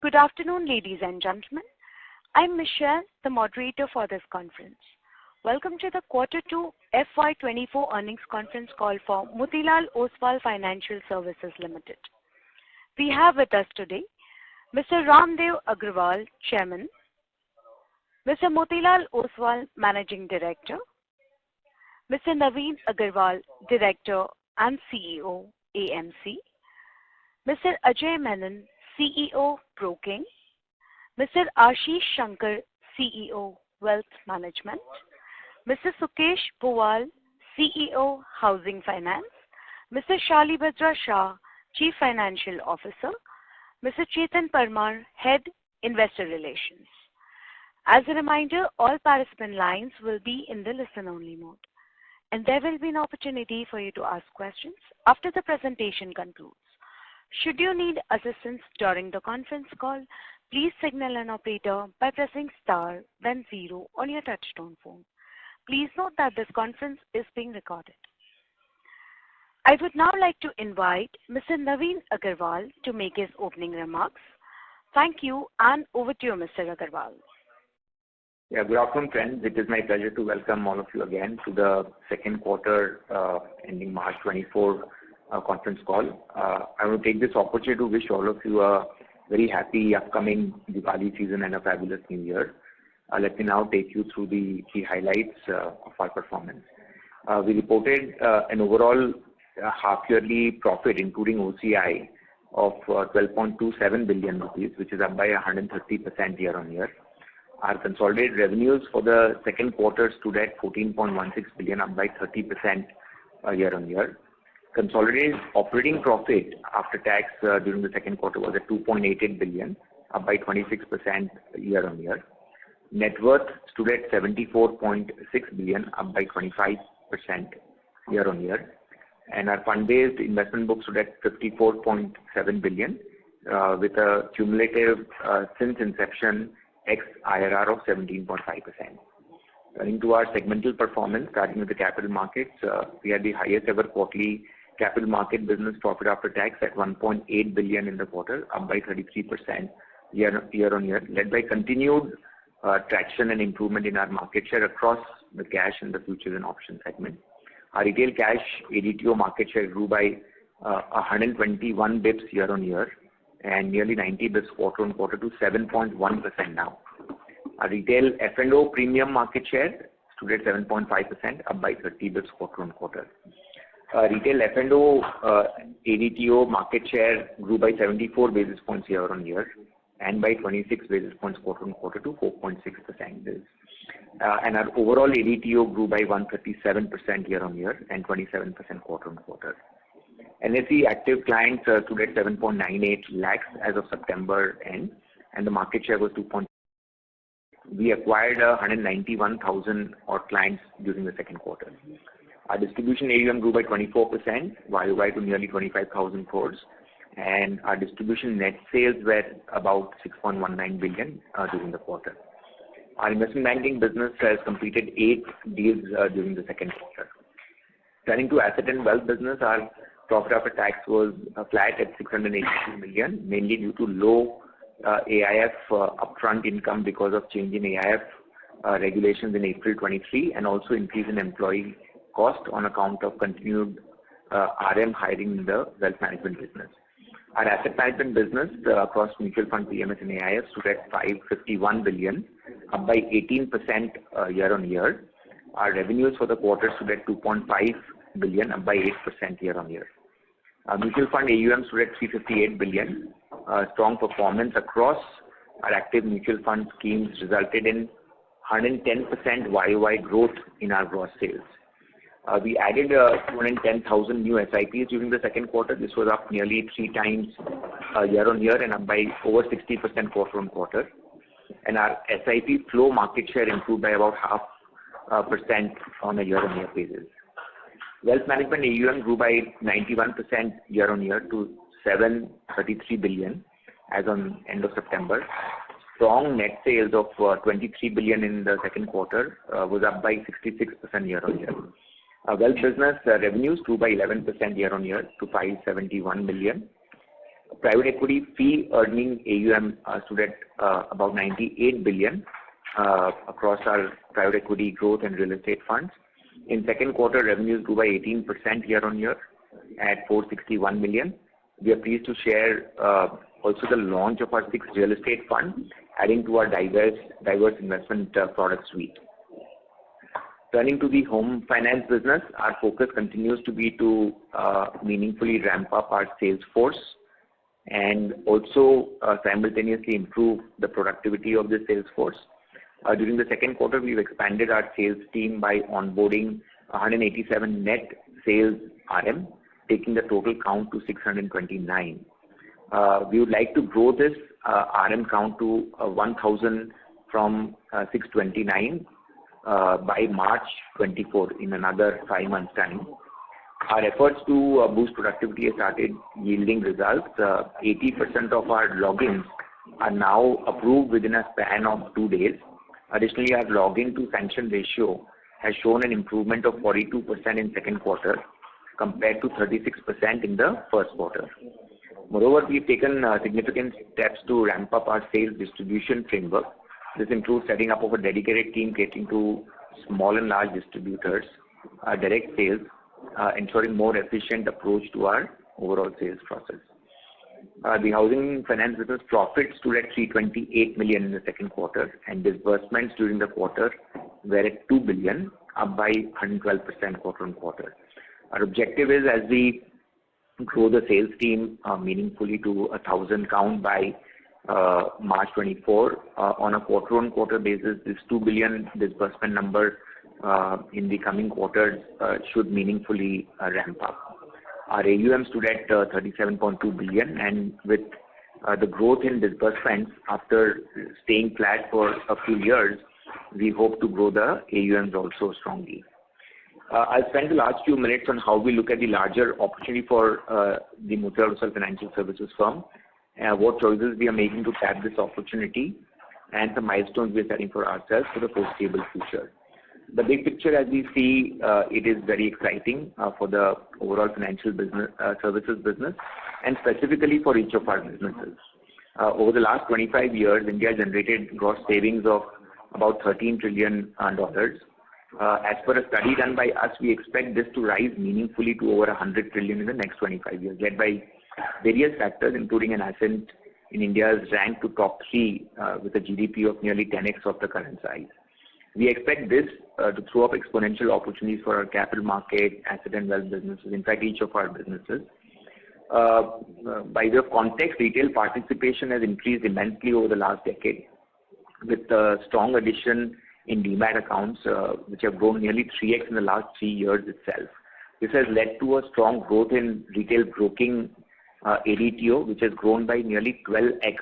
Good afternoon, ladies and gentlemen. I'm Michelle, the moderator for this conference. Welcome to the Q2 FY24 earnings conference call for Motilal Oswal Financial Services Limited. We have with us today Mr. Ramdev Agrawal, Chairman, Mr. Motilal Oswal, Managing Director, Mr. Naveen Agarwal, Director and CEO, AMC, Mr. Ajay Menon, CEO, Broking, Mr. Ashish Shankar, CEO, Wealth Management, Mr. Sukesh Bhuwal, CEO, Housing Finance, Mr. Shalibhadra Shah, Chief Financial Officer, Mr. Chetan Parmar, Head, Investor Relations. As a reminder, all participant lines will be in the listen-only mode, and there will be an opportunity for you to ask questions after the presentation concludes. Should you need assistance during the conference call, please signal an operator by pressing star, then 0 on your touchtone phone. Please note that this conference is being recorded. I would now like to invite Mr. Naveen Agarwal to make his opening remarks. Thank you, and over to you, Mr. Agarwal. Yeah, good afternoon, friends. It is my pleasure to welcome all of you again to the second quarter ending March 24 conference call. I will take this opportunity to wish all of you a very happy upcoming Diwali season and a fabulous New Year. Let me now take you through the key highlights of our performance. We reported an overall half-yearly profit, including OCI, of 12.27 billion rupees, which is up by 130% year-on-year. Our consolidated revenues for the second quarter stood at 14.16 billion, up by 30% year-on-year. Consolidated operating profit after tax during the second quarter was at 2.88 billion, up by 26% year-on-year. Net worth stood at 74.6 billion, up by 25% year-on-year. And our fund-based investment book stood at 54.7 billion, with a cumulative since inception ex-IRR of 17.5%. Turning to our segmental performance, starting with the capital markets, we had the highest ever quarterly capital market business profit after tax at 1.8 billion in the quarter, up by 33% year-on-year, led by continued traction and improvement in our market share across the cash and the futures and options segment. Our retail cash ADTO market share grew by 121 bips year-on-year and nearly 90 bips quarter-on-quarter to 7.1% now. Our retail F&O premium market share stood at 7.5%, up by 30 bips quarter-on-quarter. Retail F&O ADTO market share grew by 74 basis points year-on-year and by 26 basis points quarter-on-quarter to 4.6%. And our overall ADTO grew by 137% year-on-year and 27% quarter-on-quarter. NSE active clients stood at 7.98 lakhs as of September end, and the market share was 2. We acquired 191,000 odd clients during the second quarter. Our distribution AUM grew by 24% YOY to nearly 25,000 crores, and our distribution net sales were about 6.19 billion during the quarter. Our investment banking business has completed 8 deals during the second quarter. Turning to asset and wealth business, our profit after tax was flat at 682 million, mainly due to low AIF upfront income because of change in AIF regulations in April 23, and also increase in employee cost on account of continued RM hiring in the wealth management business. Our asset management business across mutual fund, PMS and AIF stood at 551 billion, up by 18% year-on-year. Our revenues for the quarter stood at 2.5 billion, up by 8% year-on-year. Our mutual fund AUM stood at 358 billion. Strong performance across our active mutual fund schemes resulted in 110% YOY growth in our gross sales. We added 210,000 new SIPs during the second quarter. This was up nearly 3 times year-on-year and up by over 60% quarter-on-quarter. And our SIP flow market share improved by about 0.5% on a year-on-year basis. Wealth management AUM grew by 91% year-on-year to 733 billion as on end of September. Strong net sales of 23 billion in the second quarter was up by 66% year-on-year. Wealth business revenues grew by 11% year-on-year to 571 million. Private equity fee earning AUM stood at about 98 billion across our private equity growth and real estate funds. In second quarter, revenues grew by 18% year-on-year at 461 million. We are pleased to share also the launch of our sixth real estate fund, adding to our diverse investment product suite. Turning to the home finance business, our focus continues to be to meaningfully ramp up our sales force and also simultaneously improve the productivity of the sales force. During the second quarter, we've expanded our sales team by onboarding 187 net sales RM, taking the total count to 629. We would like to grow this RM count to 1,000 from 629 by March 24 in another 5 months' time. Our efforts to boost productivity have started yielding results. 80% of our logins are now approved within a span of 2 days. Additionally, our login to sanction ratio has shown an improvement of 42% in second quarter compared to 36% in the first quarter. Moreover, we've taken significant steps to ramp up our sales distribution framework. This includes setting up of a dedicated team catering to small and large distributors, direct sales, ensuring more efficient approach to our overall sales process. The housing finance business profits stood at 328 million in the second quarter, and disbursements during the quarter were at 2 billion, up by 112% quarter-on-quarter. Our objective is, as we grow the sales team meaningfully to 1,000 count by March 24, on a quarter-on-quarter basis, this 2 billion disbursement number in the coming quarters should meaningfully ramp up. Our AUM stood at 37.2 billion, and with the growth in disbursements after staying flat for a few years, we hope to grow the AUMs also strongly. I'll spend the last few minutes on how we look at the larger opportunity for the Motilal Oswal Financial Services firm, what choices we are making to tap this opportunity, and the milestones we are setting for ourselves for the foreseeable future. The big picture, as we see, it is very exciting for the overall financial business, services business, and specifically for each of our businesses. Over the last 25 years, India generated gross savings of about $13 trillion. As per a study done by us, we expect this to rise meaningfully to over $100 trillion in the next 25 years, led by various factors, including an ascent in India's rank to top 3 with a GDP of nearly 10x of the current size. We expect this to throw up exponential opportunities for our capital market, asset and wealth businesses, in fact, each of our businesses. By way of context, retail participation has increased immensely over the last decade, with a strong addition in demat accounts, which have grown nearly 3x in the last 3 years itself. This has led to a strong growth in retail broking ADTO, which has grown by nearly 12x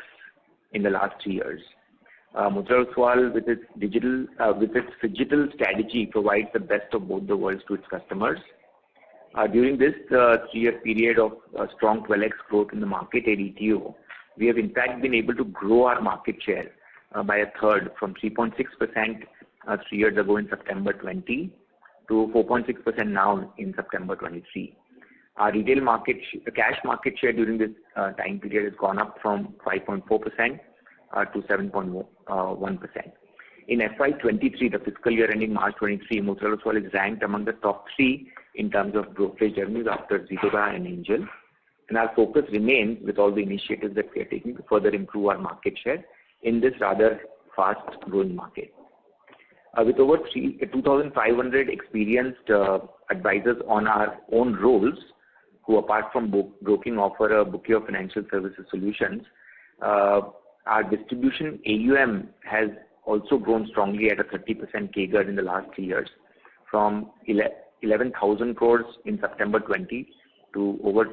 in the last 3 years. Motilal Oswal, with its digital strategy, provides the best of both the worlds to its customers. During this 3-year period of strong 12x growth in the market ADTO, we have in fact been able to grow our market share by a third, from 3.6% 3 years ago in September 20 to 4.6% now in September 23. Our retail cash market share during this time period has gone up from 5.4% to 7.1%. In FY23, the fiscal year ending March 23, Motilal Oswal is ranked among the top 3 in terms of brokerage revenues after Zerodha and Angel. And our focus remains, with all the initiatives that we are taking, to further improve our market share in this rather fast-growing market. With over 2,500 experienced advisors on our own rolls, who apart from broking offer a bouquet of financial services solutions, our distribution AUM has also grown strongly at a 30% CAGR in the last 3 years, from 11,000 crores in September 20 to over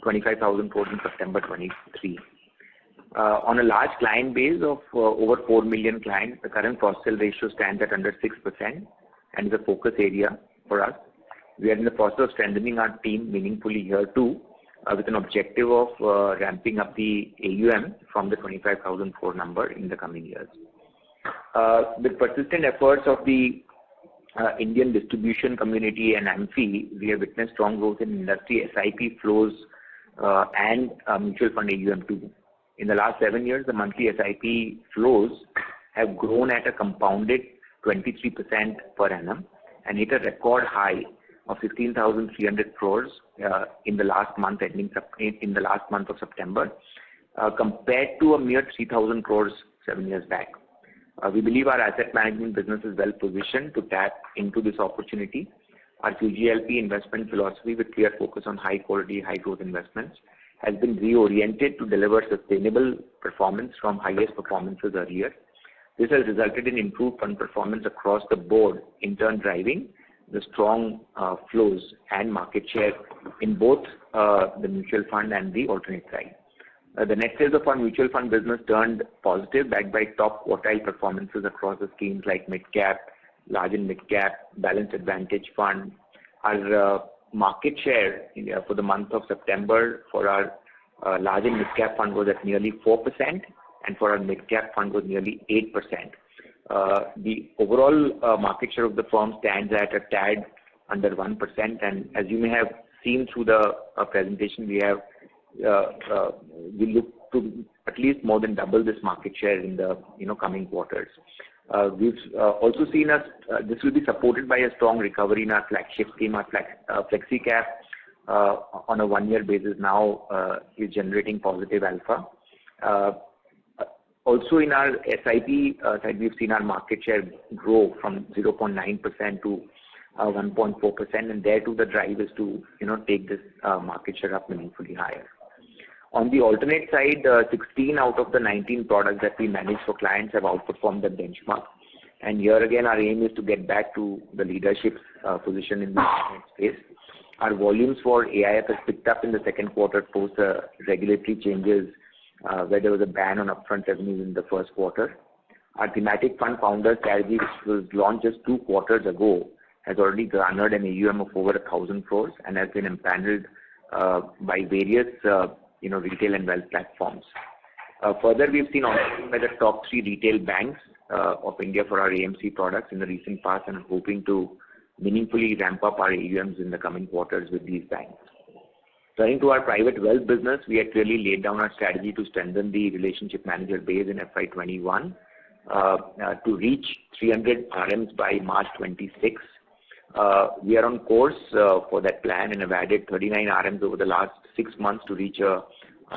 25,000 crores in September 23. On a large client base of over 4 million clients, the current cross-sell ratio stands at under 6% and is a focus area for us. We are in the process of strengthening our team meaningfully here too, with an objective of ramping up the AUM from the 25,000 crore number in the coming years. With persistent efforts of the Indian distribution community and AMFI, we have witnessed strong growth in industry SIP flows and mutual fund AUM too. In the last 7 years, the monthly SIP flows have grown at a compounded 23% per annum and hit a record high of 16,300 crores in the last month of September, compared to a mere 3,000 crores 7 years back. We believe our asset management business is well positioned to tap into this opportunity. Our QGLP investment philosophy, with clear focus on high quality, high growth investments, has been reoriented to deliver sustainable performance from highest performances earlier. This has resulted in improved fund performance across the board, in turn driving the strong flows and market share in both the mutual fund and the alternate side. The net sales of our mutual fund business turned positive, backed by top quartile performances across the schemes like mid cap, large and mid cap, balanced advantage fund. Our market share for the month of September for our large and mid cap fund was at nearly 4%, and for our mid cap fund was nearly 8%. The overall market share of the firm stands at a tad under 1%, and as you may have seen through the presentation, we look to at least more than double this market share in the coming quarters. We've also seen this will be supported by a strong recovery in our flagship scheme. Our Flexi Cap on a 1 year basis now is generating positive alpha. Also in our SIP side, we've seen our market share grow from 0.9% to 1.4%, and there too the drive is to take this market share up meaningfully higher. On the alternate side, 16 out of the 19 products that we manage for clients have outperformed the benchmark. And here again, our aim is to get back to the leadership position in the alternate space. Our volumes for AIF has picked up in the second quarter post regulatory changes where there was a ban on upfront revenues in the first quarter. Our thematic fund founder strategy, which was launched just 2 quarters ago, has already garnered an AUM of over 1,000 crores and has been empaneled by various retail and wealth platforms. Further, we've seen onboarding by the top 3 retail banks of India for our AMC products in the recent past, and are hoping to meaningfully ramp up our AUMs in the coming quarters with these banks. Turning to our private wealth business, we had clearly laid down our strategy to strengthen the relationship manager base in FY21 to reach 300 RMs by March 26. We are on course for that plan and have added 39 RMs over the last 6 months to reach a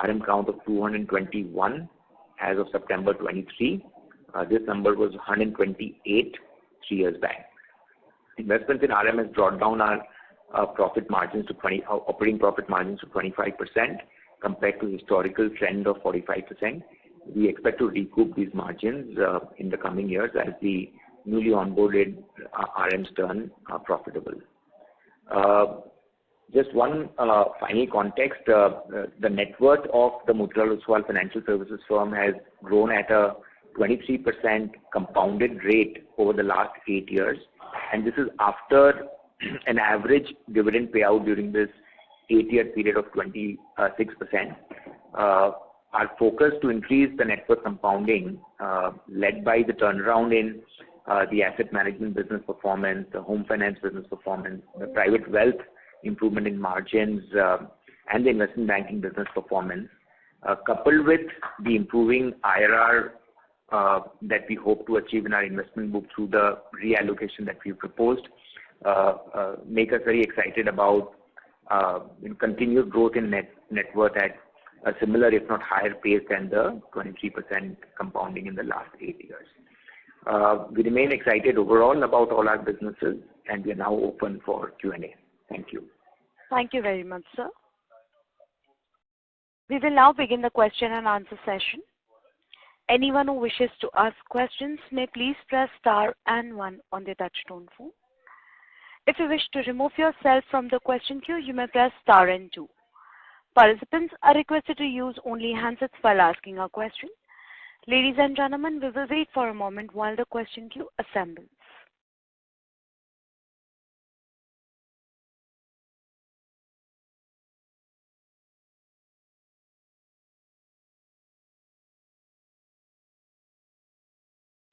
RM count of 221 as of September 23. This number was 128 3 years back. Investments in RM has brought down our operating profit margins to 25% compared to historical trend of 45%. We expect to recoup these margins in the coming years as the newly onboarded RMs turn profitable. Just one final context, the net worth of the Motilal Oswal Financial Services firm has grown at a 23% compounded rate over the last 8 years, and this is after an average dividend payout during this 8-year period of 26%. Our focus to increase the net worth compounding, led by the turnaround in the asset management business performance, the home finance business performance, the private wealth improvement in margins, and the investment banking business performance, coupled with the improving IRR that we hope to achieve in our investment book through the reallocation that we proposed, make us very excited about continued growth in net worth at a similar, if not higher pace than the 23% compounding in the last 8 years. We remain excited overall about all our businesses, and we are now open for Q&A. Thank you. Thank you very much, sir. We will now begin the question and answer session. Anyone who wishes to ask questions may please press star and 1 on their touchtone phone. If you wish to remove yourself from the question queue, you may press star and 2. Participants are requested to use only handsets while asking a question. Ladies and gentlemen, we will wait for a moment while the question queue assembles.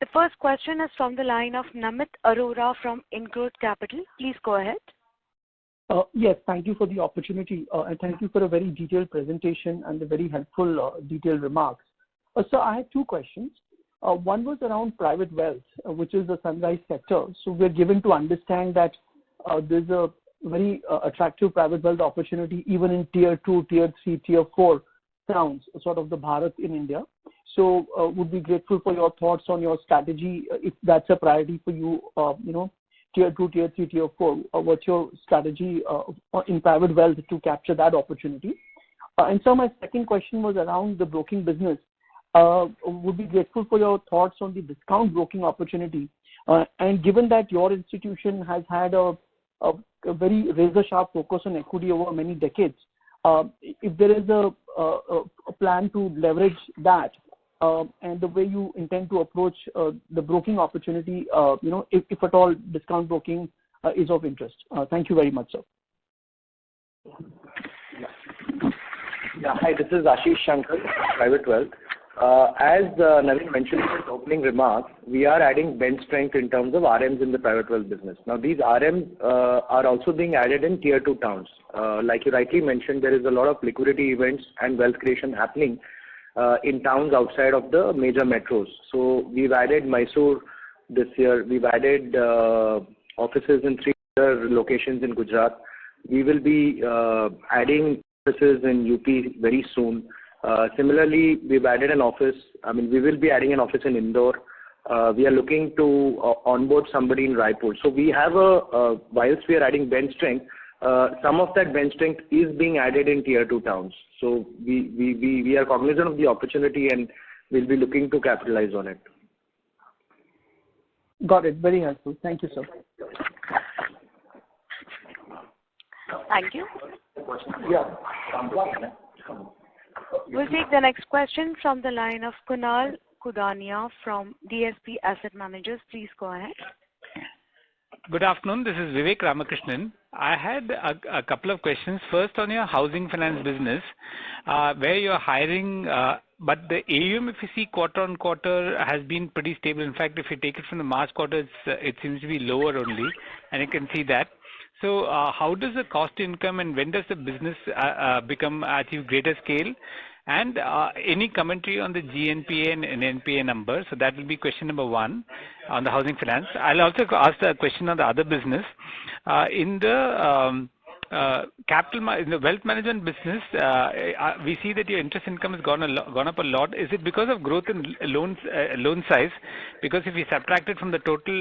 The first question is from the line of Namit Arora from Ingrowth Capital. Please go ahead. Yes, thank you for the opportunity, and thank you for a very detailed presentation and the very helpful detailed remarks. So I have two questions. One was around private wealth, which is the sunrise sector. So we're given to understand that there's a very attractive private wealth opportunity even in tier 2, tier 3, tier 4 towns, sort of the Bharat in India. So would be grateful for your thoughts on your strategy, if that's a priority for you, tier 2, tier 3, tier 4. What's your strategy in private wealth to capture that opportunity? And so my second question was around the broking business. Would be grateful for your thoughts on the discount broking opportunity. And given that your institution has had a very razor-sharp focus on equity over many decades, if there is a plan to leverage that and the way you intend to approach the broking opportunity, if at all discount broking is of interest. Thank you very much, sir. Yeah, hi, this is Ashish Shankar, Private Wealth. As Naveen mentioned in his opening remarks, we are adding bench strength in terms of RMs in the private wealth business. Now, these RMs are also being added in tier 2 towns. Like you rightly mentioned, there is a lot of liquidity events and wealth creation happening in towns outside of the major metros. So we've added Mysore this year. We've added offices in 3 other locations in Gujarat. We will be adding offices in UP very soon. Similarly, we've added an office. We will be adding an office in Indore. We are looking to onboard somebody in Raipur. So we have whilst we are adding bench strength, some of that bench strength is being added in tier 2 towns. So we are cognizant of the opportunity and we'll be looking to capitalize on it. Got it. Very helpful. Thank you, sir. Thank you. Yeah. We'll take the next question from the line of Kunal Kudania from DSP Asset Managers. Please go ahead. Good afternoon. This is Vivek Ramakrishnan. I had a couple of questions. First, on your housing finance business, where you're hiring, but the AUM, if you see quarter on quarter, has been pretty stable. In fact, if you take it from the March quarter, it seems to be lower only, and you can see that. So how does the cost income and when does the business achieve greater scale? And any commentary on the GNPA and NPA numbers? So that will be question number one on the housing finance. I'll also ask a question on the other business. In the in the wealth management business, we see that your interest income has gone up a lot. Is it because of growth in loan size? Because if we subtract it from the total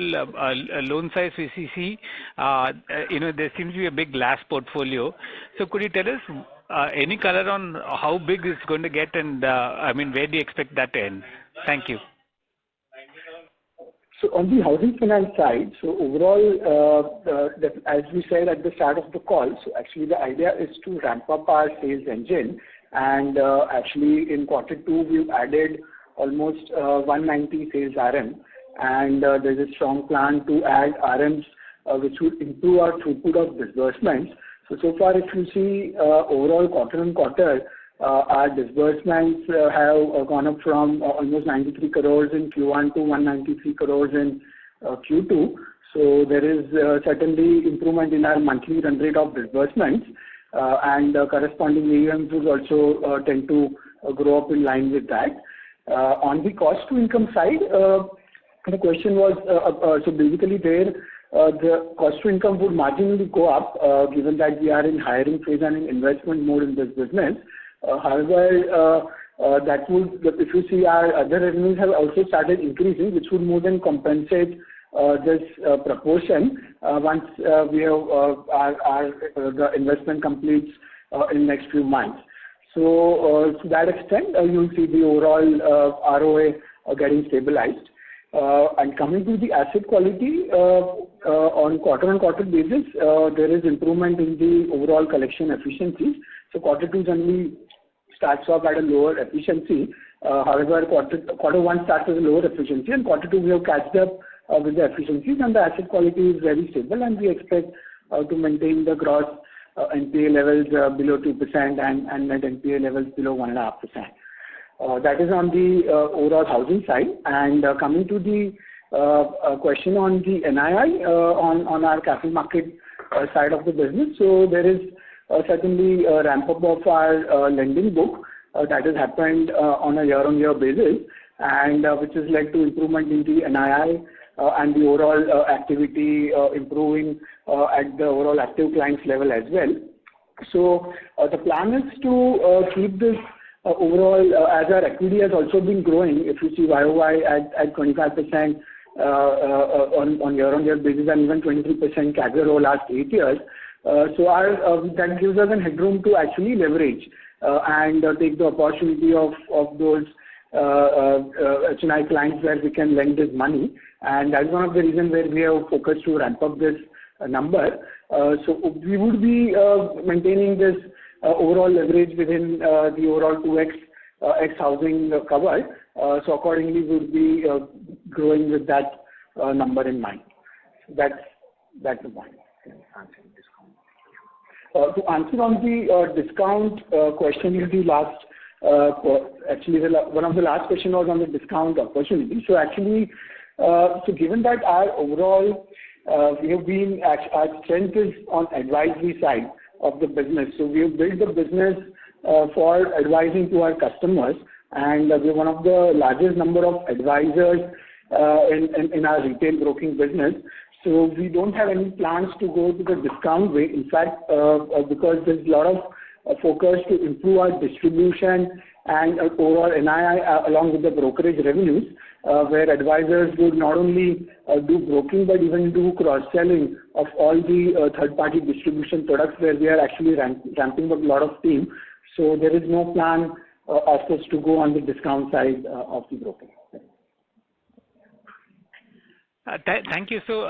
loan size, we see there seems to be a big LAS portfolio. So could you tell us any color on how big it's going to get, and where do you expect that to end? Thank you. So on the housing finance side, so overall, as we said at the start of the call, so actually the idea is to ramp up our sales engine, and actually in Q2 we've added almost 190 sales RM, and there's a strong plan to add RMs which would improve our throughput of disbursements. So far, if you see overall quarter on quarter, our disbursements have gone up from almost 93 crores in Q1 to 193 crores in Q2. So there is certainly improvement in our monthly run rate of disbursements, and corresponding AUMs will also tend to grow up in line with that. On the cost to income side, the question was, so basically there, the cost to income would marginally go up given that we are in hiring phase and in investment mode in this business. However, that would, if you see, our other revenues have also started increasing, which would more than compensate this proportion once we have the investment completes in next few months. So to that extent, you'll see the overall ROA getting stabilized. And coming to the asset quality, on quarter basis, there is improvement in the overall collection efficiencies. So Q2 generally starts off at a lower efficiency. However, Q1 starts with a lower efficiency, and Q2 we have catched up with the efficiencies, and the asset quality is very stable, and we expect to maintain the gross NPA levels below 2% and net NPA levels below 1.5%. That is on the overall housing side. And coming to the question on the NII on our capital market side of the business. So there is certainly a ramp up of our lending book that has happened on a year-on-year basis, and which has led to improvement in the NII and the overall activity improving at the overall active clients level as well. So the plan is to keep this overall as our equity has also been growing. If you see YOY at 25% on year-on-year basis and even 23% CAGR over last 8 years. So that gives us a headroom to actually leverage and take the opportunity of those HNI clients where we can lend this money, and that's one of the reasons where we have focused to ramp up this number. So we would be maintaining this overall leverage within the overall 2x X housing cover. So accordingly, we would be growing with that number in mind. That's the point. To answer on the discount question, is the last actually one of the last question was on the discount opportunity. So actually, so given that our overall we have been our strength is on advisory side of the business. So we have built the business for advising to our customers, and we're one of the largest number of advisors in our retail broking business. So we don't have any plans to go to the discount way. In fact, because there's a lot of focus to improve our distribution and overall NII along with the brokerage revenues, where advisors would not only do broking but even do cross-selling of all the third-party distribution products, where we are actually ramping up a lot of team. So there is no plan of us to go on the discount side of the broking. Thank you. So,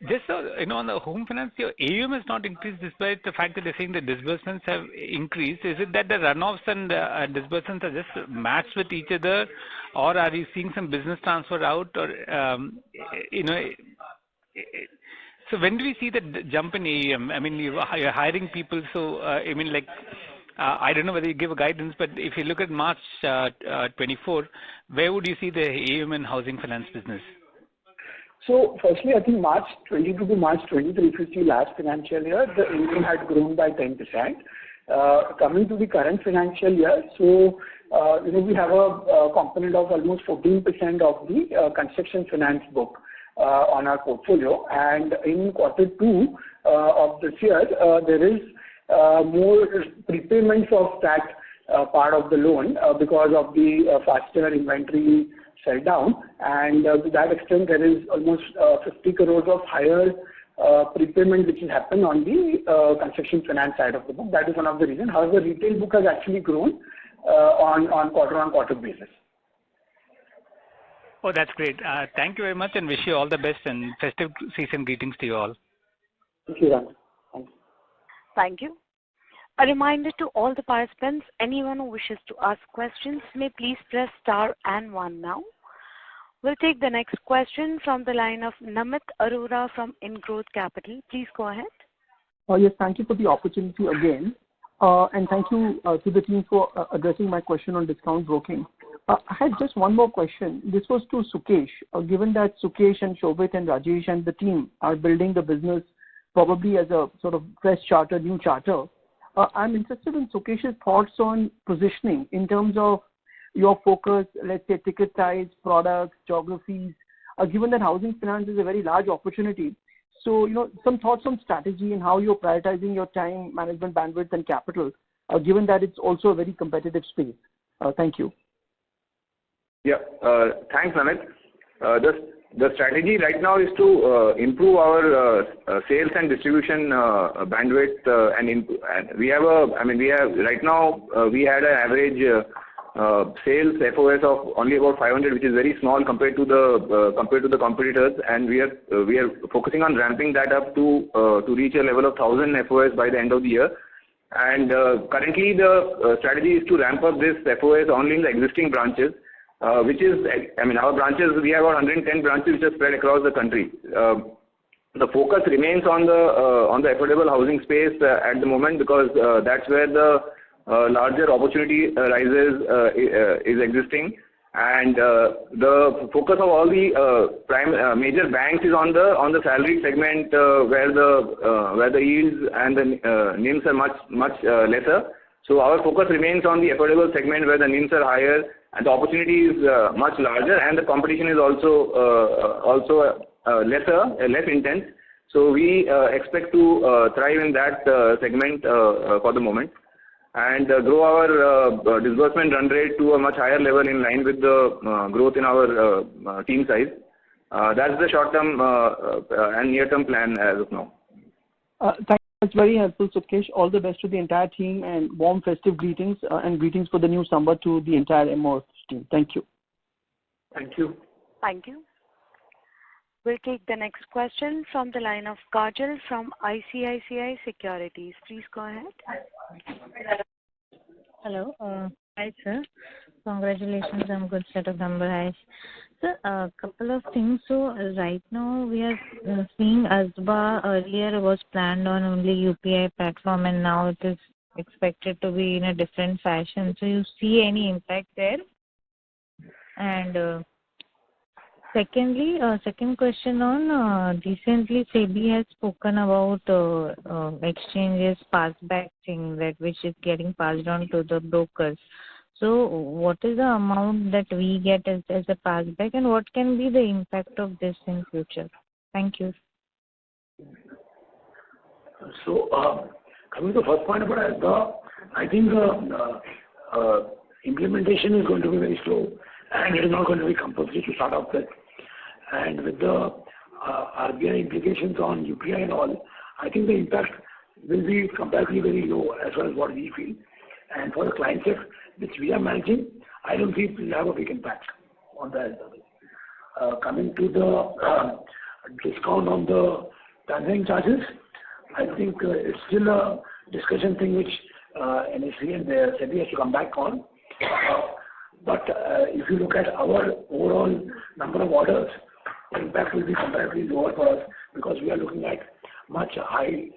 just so, on the home finance, your AUM has not increased despite the fact that they're saying the disbursements have increased. Is it that the runoffs and disbursements are just matched with each other, or are you seeing some business transfer out, or so when do we see the jump in AUM? I mean, you're hiring people, so I don't know whether you give a guidance, but if you look at March 24, where would you see the AUM in housing finance business? So firstly, I think March 22 to March 23, if you see last financial year, the AUM had grown by 10%. Coming to the current financial year, so we have a component of almost 14% of the construction finance book on our portfolio, and in Q2 of this year, there is more prepayments of that part of the loan because of the faster inventory sell down, and to that extent there is almost 50 crores of higher prepayment which has happened on the construction finance side of the book. That is one of the reasons. However, retail book has actually grown on quarter-on-quarter basis. Oh, that's great. Thank you very much, and wish you all the best, and festive season greetings to you all. Thank you, Ram. Thank you. Thank you. A reminder to all the participants, anyone who wishes to ask questions may please press star and 1 now. We'll take the next question from the line of Namit Arora from Ingrowth Capital. Please go ahead. Yes, thank you for the opportunity again. And thank you to the team for addressing my question on discount broking. I had just one more question. This was to Sukesh. Given that Sukesh and Shobit and Rajesh and the team are building the business probably as a sort of fresh charter, new charter, I'm interested in Sukesh's thoughts on positioning in terms of your focus, let's say ticket size, products, geographies, given that housing finance is a very large opportunity. So, some thoughts on strategy and how you're prioritizing your time, management, bandwidth, and capital, given that it's also a very competitive space. Thank you. Yeah, thanks, Amit. The strategy right now is to improve our sales and distribution bandwidth, and we have right now we had an average sales FOS of only about 500, which is very small compared to the competitors, and we are focusing on ramping that up to reach a level of 1,000 FOS by the end of the year. And currently the strategy is to ramp up this FOS only in the existing branches, which is, our branches, we have about 110 branches which are spread across the country. The focus remains on the affordable housing space at the moment, because that's where the larger opportunity arises is existing. And the focus of all the major banks is on the salaried segment where the yields and the NIMs are much lesser. So our focus remains on the affordable segment where the NIMs are higher and the opportunity is much larger, and the competition is also less intense. So we expect to thrive in that segment for the moment, and grow our disbursement run rate to a much higher level in line with the growth in our team size. That's the short-term and near-term plan as of now. That's very helpful, Sukesh. All the best to the entire team, and warm festive greetings and greetings for the new summer to the entire MOF team. Thank you. Thank you. Thank you. We'll take the next question from the line of Kajal from ICICI Securities. Please go ahead. Hello. Hi, sir. Congratulations on good set of numbers. Sir, a couple of things. So right now we are seeing ASBA earlier was planned on only UPI platform, and now it is expected to be in a different fashion. So you see any impact there? And secondly, second question on recently SEBI has spoken about exchanges passback thing that which is getting passed on to the brokers. So what is the amount that we get as a passback, and what can be the impact of this in future? Thank you. So coming to the first point about ASBA, I think implementation is going to be very slow, and it is not going to be compulsory to start off with. And with the RBI implications on UPI and all, I think the impact will be comparatively very low as far as what we feel. And for the client set which we are managing, I don't think it will have a big impact on that. Coming to the discount on the transaction charges, I think it's still a discussion thing which NSE and the SEBI has to come back on. But if you look at our overall number of orders, the impact will be comparatively lower for us because we are looking at much high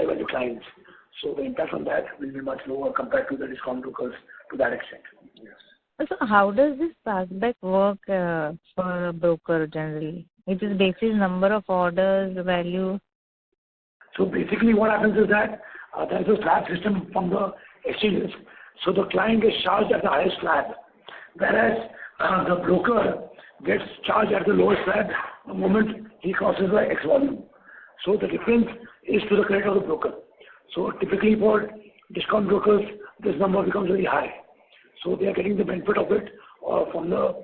value clients. So the impact on that will be much lower compared to the discount brokers to that extent. Yes. So how does this passback work for a broker generally? It is basis number of orders, value. So basically what happens is that there is a slab system from the exchanges. So the client gets charged at the highest slab, whereas the broker gets charged at the lowest slab the moment he crosses the X volume. So the difference is to the credit of the broker. So typically for discount brokers, this number becomes very high. So they are getting the benefit of it from the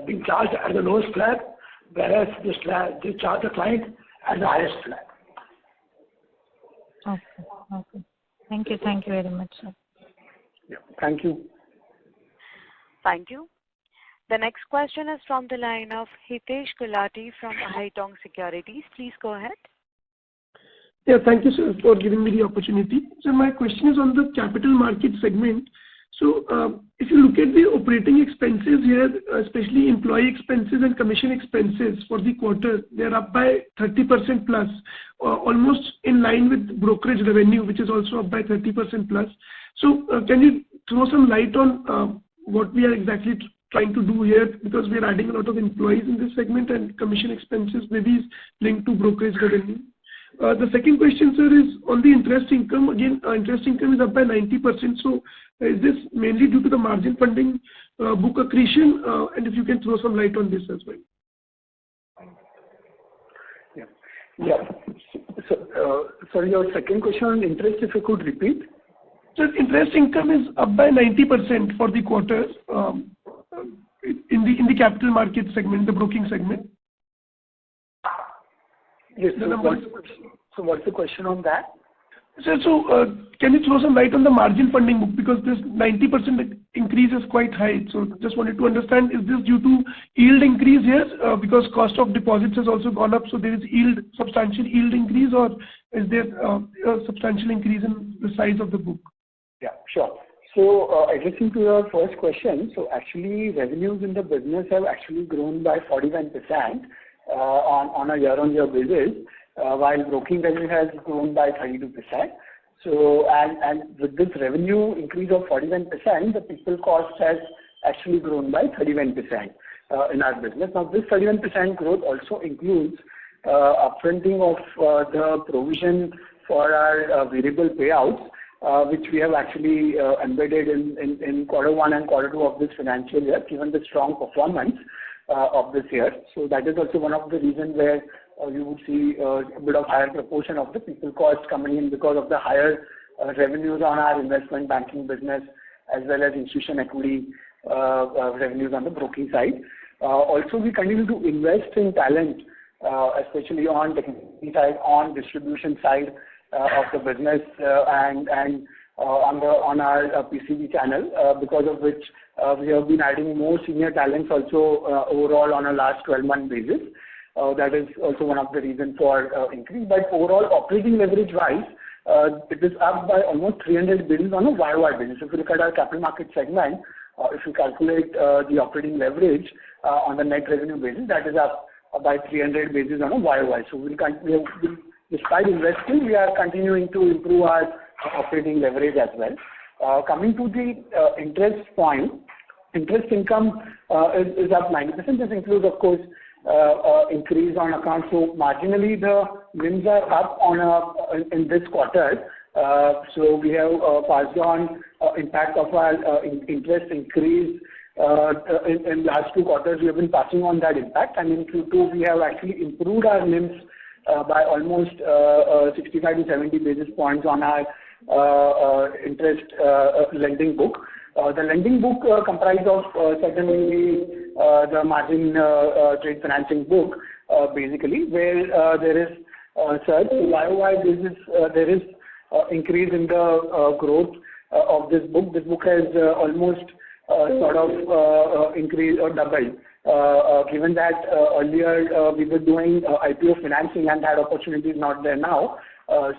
being charged at the lowest slab, whereas they charge the client at the highest slab. Okay. Thank you very much, sir. Yeah. Thank you. Thank you. The next question is from the line of Hitesh Gulati from Haitong Securities. Please go ahead. Yeah, thank you, sir, for giving me the opportunity. So my question is on the capital market segment. So if you look at the operating expenses here, especially employee expenses and commission expenses for the quarter, they're up by 30% plus, almost in line with brokerage revenue, which is also up by 30% plus. So can you throw some light on what we are exactly trying to do here, because we are adding a lot of employees in this segment and commission expenses maybe is linked to brokerage revenue. The second question, sir, is on the interest income. Again, interest income is up by 90%. So is this mainly due to the margin funding book accretion? And if you can throw some light on this as well. Yeah. So, sorry, your second question on interest, if you could repeat. Sir, interest income is up by 90% for the quarter in the capital market segment, the broking segment. Yes. So what's the question on that? Sir, so can you throw some light on the margin funding book, because this 90% increase is quite high. So just wanted to understand, is this due to yield increase here because cost of deposits has also gone up, so there is substantial yield increase, or is there a substantial increase in the size of the book? Yeah, sure. So addressing to your first question, so actually revenues in the business have actually grown by 41% on a year-on-year basis, while broking revenue has grown by 32%. So and with this revenue increase of 41%, the people cost has actually grown by 31% in our business. Now, this 31% growth also includes upfronting of the provision for our variable payouts, which we have actually embedded in Q1 and Q2 of this financial year, given the strong performance of this year. So that is also one of the reasons where you would see a bit of higher proportion of the people cost coming in because of the higher revenues on our investment banking business, as well as institution equity revenues on the broking side. Also, we continue to invest in talent, especially on technology side, on distribution side of the business, and on our PCB channel, because of which we have been adding more senior talents also overall on a last 12-month basis. That is also one of the reasons for increase. But overall, operating leverage-wise, it is up by almost 300 basis on a YOY basis. If you look at our capital market segment, if you calculate the operating leverage on the net revenue basis, that is up by 300 basis on a YOY. So despite investing, we are continuing to improve our operating leverage as well. Coming to the interest point, interest income is up 90%. This includes, of course, increase on account. So marginally, the NIMs are up in this quarter. So we have passed on impact of our interest increase. In last 2 quarters, we have been passing on that impact, and in Q2 we have actually improved our NIMs by almost 65 to 70 basis points on our interest lending book. The lending book comprised of certainly the margin trade financing book, basically, where there is surge. YOY basis, there is increase in the growth of this book. This book has almost sort of increased or doubled, given that earlier we were doing IPO financing and that opportunity is not there now.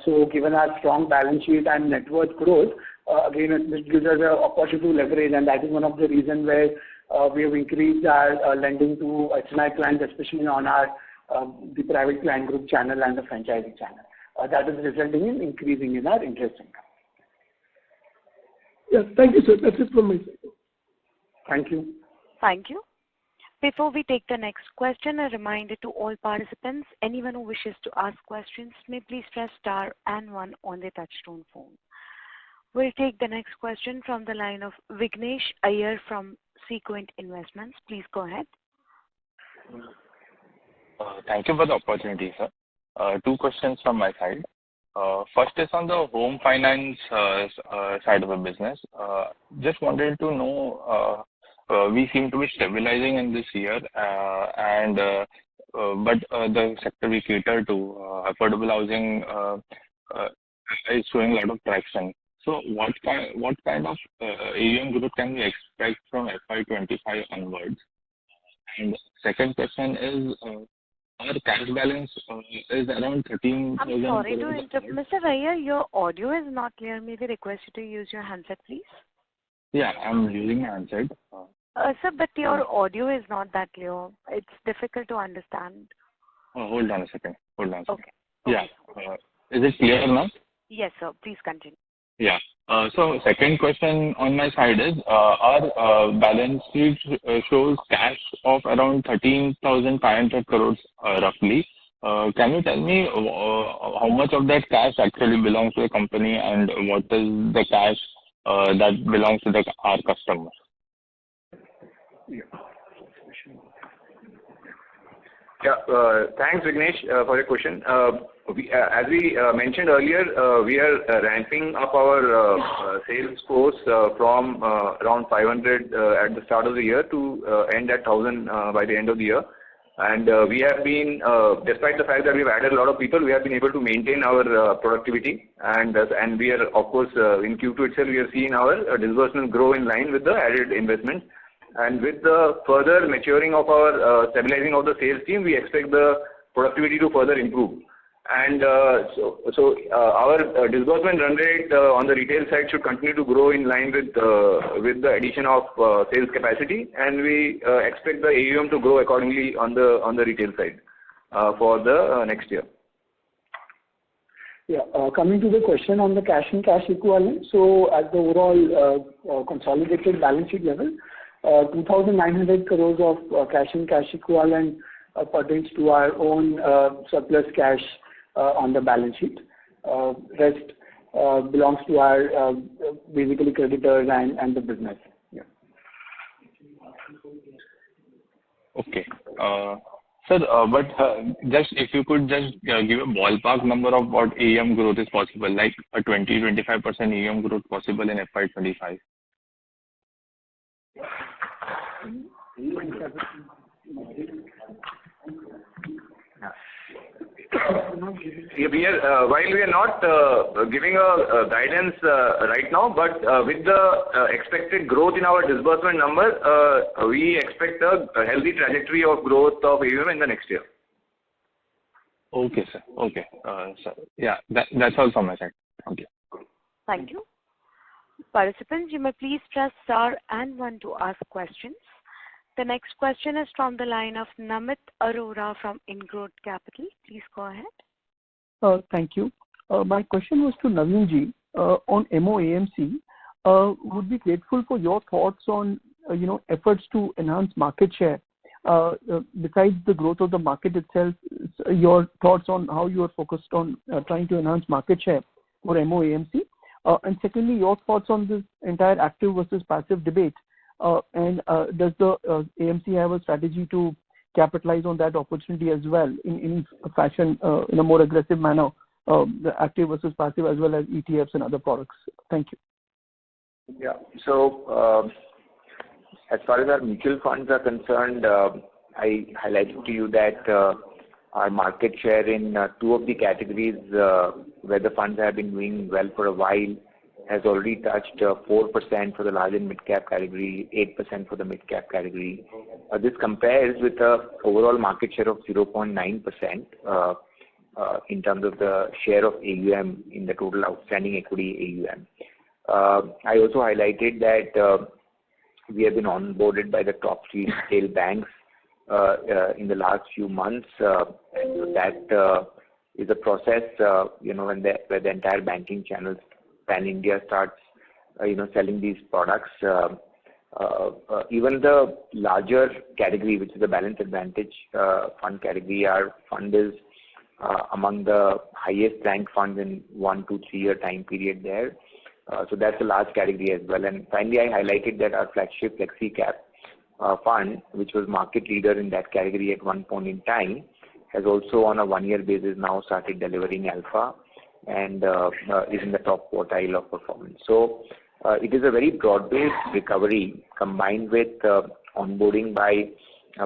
So given our strong balance sheet and net worth growth, again, it gives us an opportunity to leverage, and that is one of the reasons where we have increased our lending to HNI clients, especially on our the private client group channel and the franchising channel. That is resulting in increasing in our interest income. Yes, thank you, sir. That's it from my side. Thank you. Thank you. Before we take the next question, a reminder to all participants, anyone who wishes to ask questions may please press star and 1 on their touchtone phone. We'll take the next question from the line of Vignesh Iyer from Sequent Investments. Please go ahead. Thank you for the opportunity, sir. 2 questions from my side. First is on the home finance side of the business. Just wanted to know, we seem to be stabilizing in this year, but the sector we cater to, affordable housing, is showing a lot of traction. So what kind of AUM growth can we expect from FY25 onwards? And second question is, our cash balance is around 13,000. I'm sorry to interrupt. Mr. Iyer, your audio is not clear. May we request you to use your handset, please? Yeah, I'm using my handset. Sir, but your audio is not that clear. It's difficult to understand. Hold on a second. Okay. Yeah. Is it clear now? Yes, sir. Please continue. Yeah. So second question on my side is, our balance sheet shows cash of around 13,500 crores roughly. Can you tell me how much of that cash actually belongs to the company, and what is the cash that belongs to our customers? Yeah, thanks, Vignesh, for your question. As we mentioned earlier, we are ramping up our sales force from around 500 at the start of the year to end at 1,000 by the end of the year. And we have been, despite the fact that we've added a lot of people, we have been able to maintain our productivity. And we are, of course, in Q2 itself, we have seen our disbursement grow in line with the added investment. And with the further maturing of our stabilizing of the sales team, we expect the productivity to further improve. And so our disbursement run rate on the retail side should continue to grow in line with the addition of sales capacity, and we expect the AUM to grow accordingly on the retail side for the next year. Yeah, coming to the question on the cash and cash equivalent. So at the overall consolidated balance sheet level, 2,900 crores of cash and cash equivalent pertains to our own surplus cash on the balance sheet. Rest belongs to our basically creditors and the business. Yeah. Okay. Sir, but just if you could just give a ballpark number of what AUM growth is possible, like a 20-25% AUM growth possible in FY25. While we are not giving a guidance right now, but with the expected growth in our disbursement number, we expect a healthy trajectory of growth of AUM in the next year. Okay, sir. Okay, sir. Yeah, that's all from my side. Thank you. Thank you. Participants, you may please press star and 1 to ask questions. The next question is from the line of Namit Arora from Ingrowth Capital. Please go ahead. Thank you. My question was to Naveen ji on MOAMC. Would be grateful for your thoughts on efforts to enhance market share. Besides the growth of the market itself, your thoughts on how you are focused on trying to enhance market share for MOAMC. And secondly, your thoughts on this entire active versus passive debate. And does the AMC have a strategy to capitalize on that opportunity as well in fashion, in a more aggressive manner, the active versus passive as well as ETFs and other products? Thank you. Yeah. So as far as our mutual funds are concerned, I highlighted to you that our market share in 2 of the categories where the funds have been doing well for a while has already touched 4% for the large and mid-cap category, 8% for the mid-cap category. This compares with the overall market share of 0.9% in terms of the share of AUM in the total outstanding equity AUM. I also highlighted that we have been onboarded by the top 3 retail banks in the last few months. And that is a process, where the entire banking channels pan-India starts, selling these products. Even the larger category, which is the Balance Advantage fund category, our fund is among the highest ranked funds in 1 to 3 year time period there. So that's a large category as well. And finally, I highlighted that our flagship Flexi Cap fund, which was market leader in that category at one point in time, has also on a 1-year basis now started delivering alpha and is in the top quartile of performance. So it is a very broad-based recovery combined with onboarding by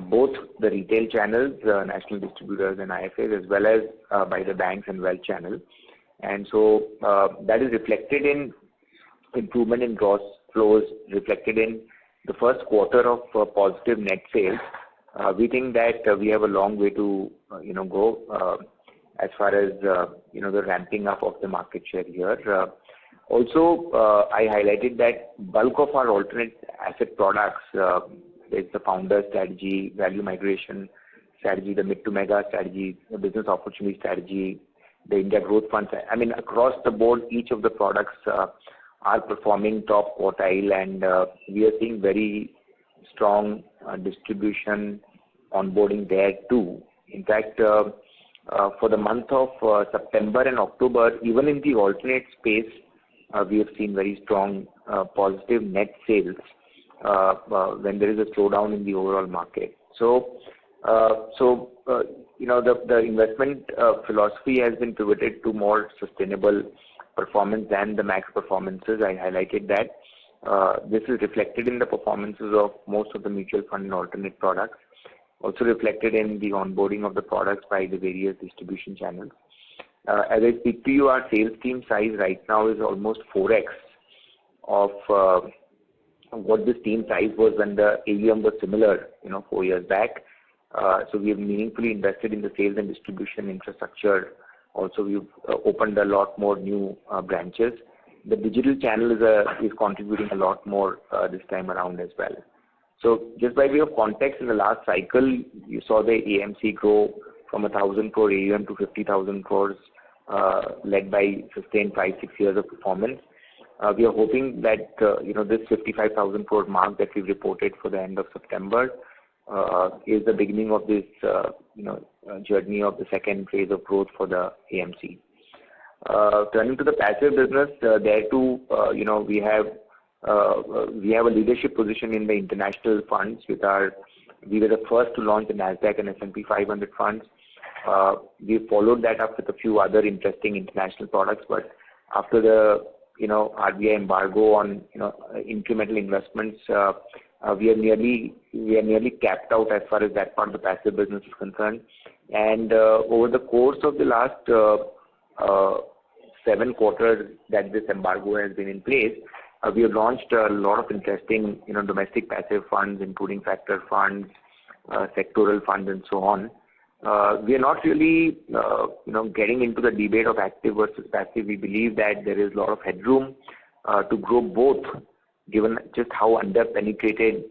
both the retail channels, national distributors and IFAs, as well as by the banks and wealth channel. And so that is reflected in improvement in gross flows, reflected in the first quarter of positive net sales. We think that we have a long way to go as far as the ramping up of the market share here. Also, I highlighted that bulk of our alternate asset products, is the founder strategy, value migration strategy, the mid to mega strategy, the business opportunity strategy, the India growth funds. I mean, across the board, each of the products are performing top quartile, and we are seeing very strong distribution onboarding there too. In fact, for the month of September and October, even in the alternate space, we have seen very strong positive net sales when there is a slowdown in the overall market. So, the investment philosophy has been pivoted to more sustainable performance than the max performances. I highlighted that. This is reflected in the performances of most of the mutual fund and alternate products, also reflected in the onboarding of the products by the various distribution channels. As I speak to you, our sales team size right now is almost 4x of what this team size was when the AUM was similar, 4 years back. So we have meaningfully invested in the sales and distribution infrastructure. Also, we've opened a lot more new branches. The digital channel is contributing a lot more this time around as well. So just by way of context, in the last cycle, you saw the AMC grow from 1,000 crore AUM to 50,000 crores, led by sustained 5-6 years of performance. We are hoping that this 55,000 crore mark that we reported for the end of September is the beginning of this journey of the second phase of growth for the AMC. Turning to the passive business, there too, we have a leadership position in the international funds. We were the first to launch the Nasdaq and S&P 500 funds. We followed that up with a few other interesting international products, but after the RBI embargo on incremental investments, we are nearly capped out as far as that part of the passive business is concerned. And over the course of the last 7 quarters that this embargo has been in place, we have launched a lot of interesting domestic passive funds, including factor funds, sectoral funds, and so on. We are not really getting into the debate of active versus passive. We believe that there is a lot of headroom to grow both, given just how underpenetrated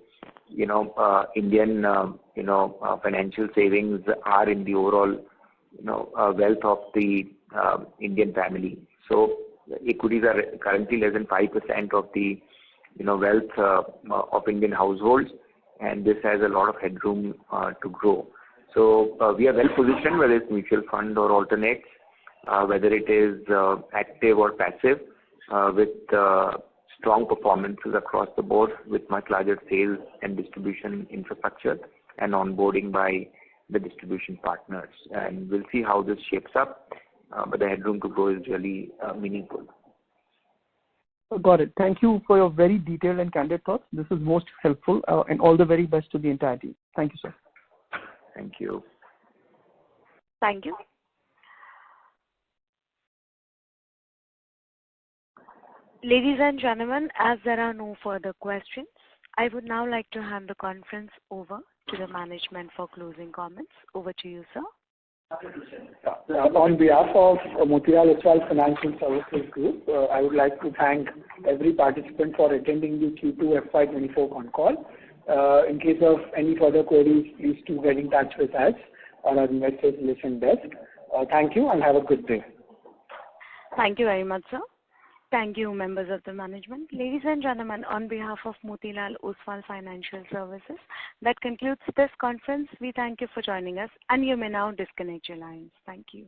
Indian financial savings are in the overall wealth of the Indian family. So equities are currently less than 5% of the wealth of Indian households, and this has a lot of headroom to grow. So we are well positioned, whether it's mutual fund or alternates, whether it is active or passive, with strong performances across the board, with much larger sales and distribution infrastructure and onboarding by the distribution partners. And we'll see how this shapes up, but the headroom to grow is really meaningful. Got it. Thank you for your very detailed and candid thoughts. This is most helpful, and all the very best to the entire team. Thank you, sir. Thank you. Thank you. Ladies and gentlemen, as there are no further questions, I would now like to hand the conference over to the management for closing comments. Over to you, sir. On behalf of Motilal Oswal Financial Services Group, I would like to thank every participant for attending the Q2 FY24 Concall. In case of any further queries, please do get in touch with us on our investor relations desk. Thank you and have a good day. Thank you very much, sir. Thank you, members of the management. Ladies and gentlemen, on behalf of Motilal Oswal Financial Services, that concludes this conference. We thank you for joining us, and you may now disconnect your lines. Thank you.